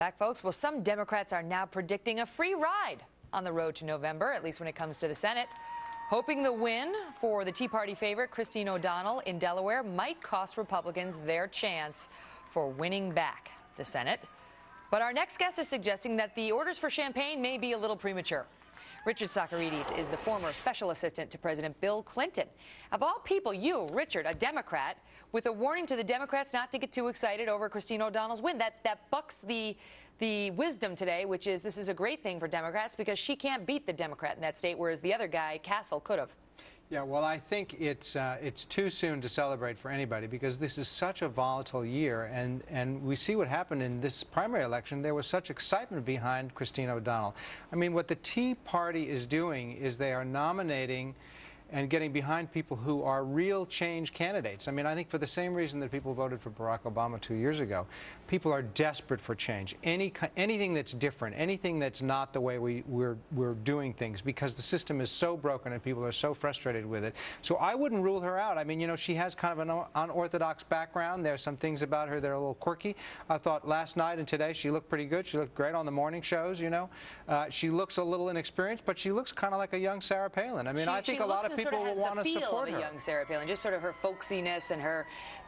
Back, folks. Well, some Democrats are now predicting a free ride on the road to November, at least when it comes to the Senate, hoping the win for the Tea Party favorite, Christine O'Donnell, in Delaware might cost Republicans their chance for winning back the Senate. But our next guest is suggesting that the orders for champagne may be a little premature. Richard Socarides is the former special assistant to President Bill Clinton. Of all people, you, Richard, a Democrat, with a warning to the Democrats not to get too excited over Christine O'Donnell's win. That bucks the wisdom today, which is this is a great thing for Democrats because she can't beat the Democrat in that state, whereas the other guy, Castle, could have. Yeah, well, I think it's too soon to celebrate for anybody because this is such a volatile year, and we see what happened in this primary election. There was such excitement behind Christine O'Donnell. I mean, what the Tea Party is doing is they are nominating and getting behind people who are real change candidates. I mean, I think for the same reason that people voted for Barack Obama 2 years ago, people are desperate for change. Anything that's different, anything that's not the way we're doing things, because the system is so broken and people are so frustrated with it. So I wouldn't rule her out. I mean, you know, she has kind of an unorthodox background. There's some things about her that are a little quirky. I thought last night and today she looked pretty good. She looked great on the morning shows, you know. She looks a little inexperienced, but she looks kind of like a young Sarah Palin. I mean, I think a lot of people will want to support her. Young Sarah Palin, just sort of her folksiness and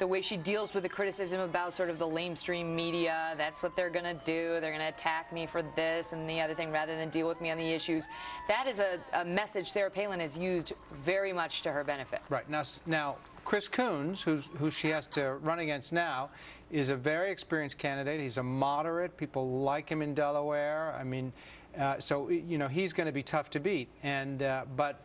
the way she deals with the criticism about sort of the lamestream media. That's what they're going to do. They're going to attack me for this and the other thing rather than deal with me on the issues. That is a message Sarah Palin has used very much to her benefit. Right. Now Chris Coons, who she has to run against now, is a very experienced candidate. He's a moderate. People like him in Delaware. I mean, so, you know, he's going to be tough to beat. But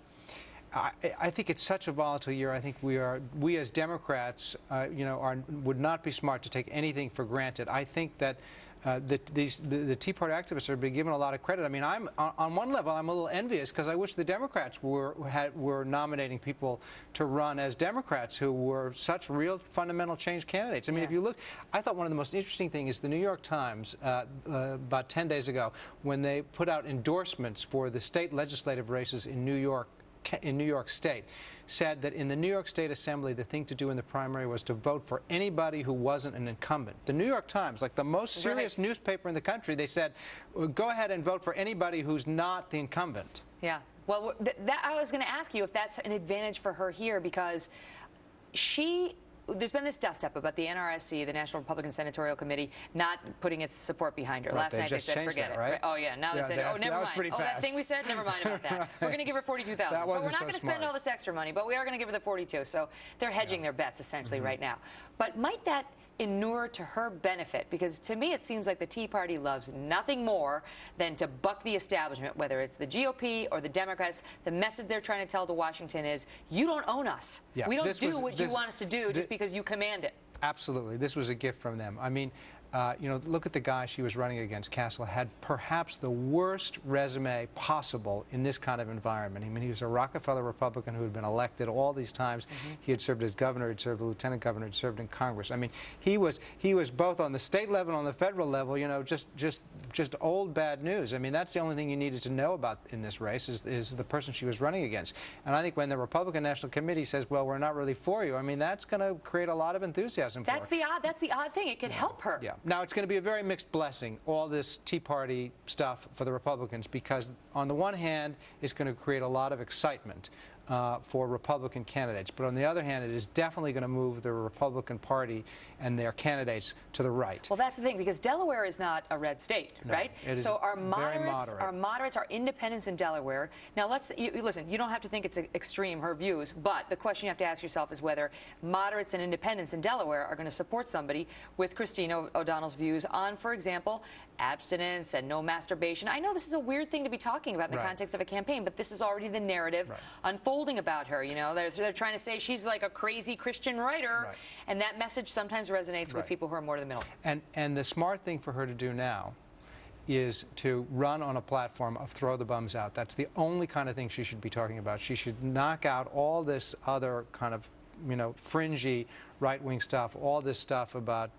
I think it's such a volatile year. I think we as Democrats, you know, would not be smart to take anything for granted. I think that the Tea Party activists are being given a lot of credit. I mean, on one level, I'm a little envious because I wish the Democrats were nominating people to run as Democrats who were such real fundamental change candidates. I mean, if you look, I thought one of the most interesting things is the New York Times about 10 days ago when they put out endorsements for the state legislative races in New York State, said that in the New York State Assembly, the thing to do in the primary was to vote for anybody who wasn't an incumbent. The New York Times, like the most serious newspaper in the country, they said, well, go ahead and vote for anybody who's not the incumbent. Yeah. Well, I was going to ask you if that's an advantage for her here because there's been this dust-up about the NRSC, the National Republican Senatorial Committee, not putting its support behind her. Right, Last night they said, forget it. Right? Oh, yeah. Now they said, oh, never mind. Oh, that thing we said, never mind about that. We're going to give her $42,000. But we're not going to spend all this extra money, but we are going to give her the $42,000. So they're hedging their bets, essentially, right now. But might that inure to her benefit? Because to me, it seems like the Tea Party loves nothing more than to buck the establishment, whether it's the GOP or the Democrats. The message they're trying to tell to Washington is, you don't own us. Yeah, we don't do what you want us to do just because you command it. Absolutely. This was a gift from them. I mean, you know, look at the guy she was running against. Castle had perhaps the worst resume possible in this kind of environment. I mean, he was a Rockefeller Republican who had been elected all these times. He had served as governor, he'd served as lieutenant governor, he'd served in Congress. I mean, he was both on the state level and on the federal level, you know, just old bad news. I mean, that's the only thing you needed to know about in this race is the person she was running against. And I think when the Republican National Committee says, well, we're not really for you, I mean, that's going to create a lot of enthusiasm for her. That's the odd thing. It could help her. Yeah. Now, it's going to be a very mixed blessing, all this Tea Party stuff for the Republicans, because on the one hand, it's going to create a lot of excitement for Republican candidates. But on the other hand, it is definitely going to move the Republican Party and their candidates to the right. Well, that's the thing, because Delaware is not a red state, right? So our moderates, our independents in Delaware. Now, listen, you don't have to think it's extreme, her views, but the question you have to ask yourself is whether moderates and independents in Delaware are going to support somebody with Christine O'Donnell's views on, for example, abstinence and no masturbation. I know this is a weird thing to be talking about in the context of a campaign, but this is already the narrative unfolding about her. You know, they're trying to say she's like a crazy Christian writer, and that message sometimes resonates with people who are more to the middle. And the smart thing for her to do now is to run on a platform of throw the bums out. That's the only kind of thing she should be talking about. She should knock out all this other kind of, you know, fringy right-wing stuff, all this stuff about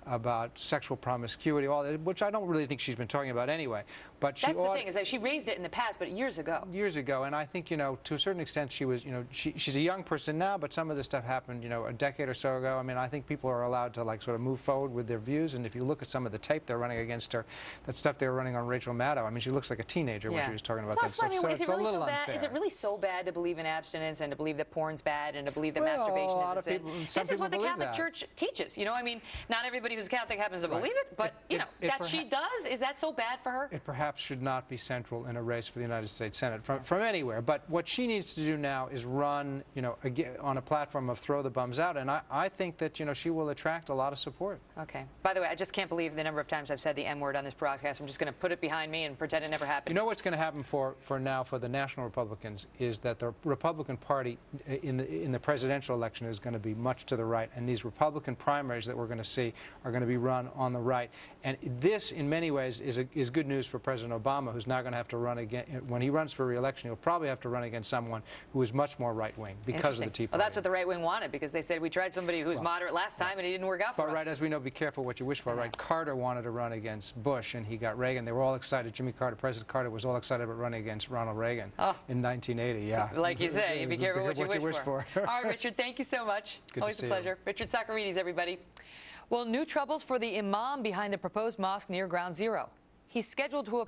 about sexual promiscuity, all that, which I don't really think she's been talking about anyway. But that's the thing, is that she raised it in the past, but years ago. Years ago, and I think, you know, to a certain extent she was, you know, she's a young person now, but some of this stuff happened, you know, a decade or so ago. I mean, I think people are allowed to, like, sort of move forward with their views, and if you look at some of the tape they're running against her, that stuff they were running on Rachel Maddow, I mean, she looks like a teenager when she was talking about that stuff. I mean, So is it's it really a little so bad? unfair. Is it really so bad to believe in abstinence and to believe that porn's bad and to believe that masturbation is a sin? This is what the Catholic Church teaches. You know, I mean, not everybody who's Catholic happens to believe it, but, you know, that she does, is that so bad for her? It perhaps should not be central in a race for the United States Senate from anywhere. But what she needs to do now is run, you know, again, on a platform of throw the bums out, and I think that, you know, she will attract a lot of support. Okay. By the way, I just can't believe the number of times I've said the M word on this broadcast. I'm just going to put it behind me and pretend it never happened. You know what's going to happen for now for the national Republicans is that the Republican Party in the presidential election is going to be much to the right, and these Republican primaries that we're going to see are going to be run on the right. And this, in many ways, is good news for President Obama, who's now going to have to run again. When he runs for re-election, he'll probably have to run against someone who is much more right-wing because of the Tea Party. Well, that's what the right wing wanted, because they said we tried somebody who was moderate last time and it didn't work out for us. But right, as we know, be careful what you wish for, right? Carter wanted to run against Bush, and he got Reagan. They were all excited. Jimmy Carter, President Carter, was all excited about running against Ronald Reagan in 1980, yeah. Like you say, you be careful what you wish for. All right, Richard, thank you so much. Good Always to see a pleasure. you. Richard Socarides, everybody. Well, new troubles for the imam behind the proposed mosque near Ground Zero. He's scheduled to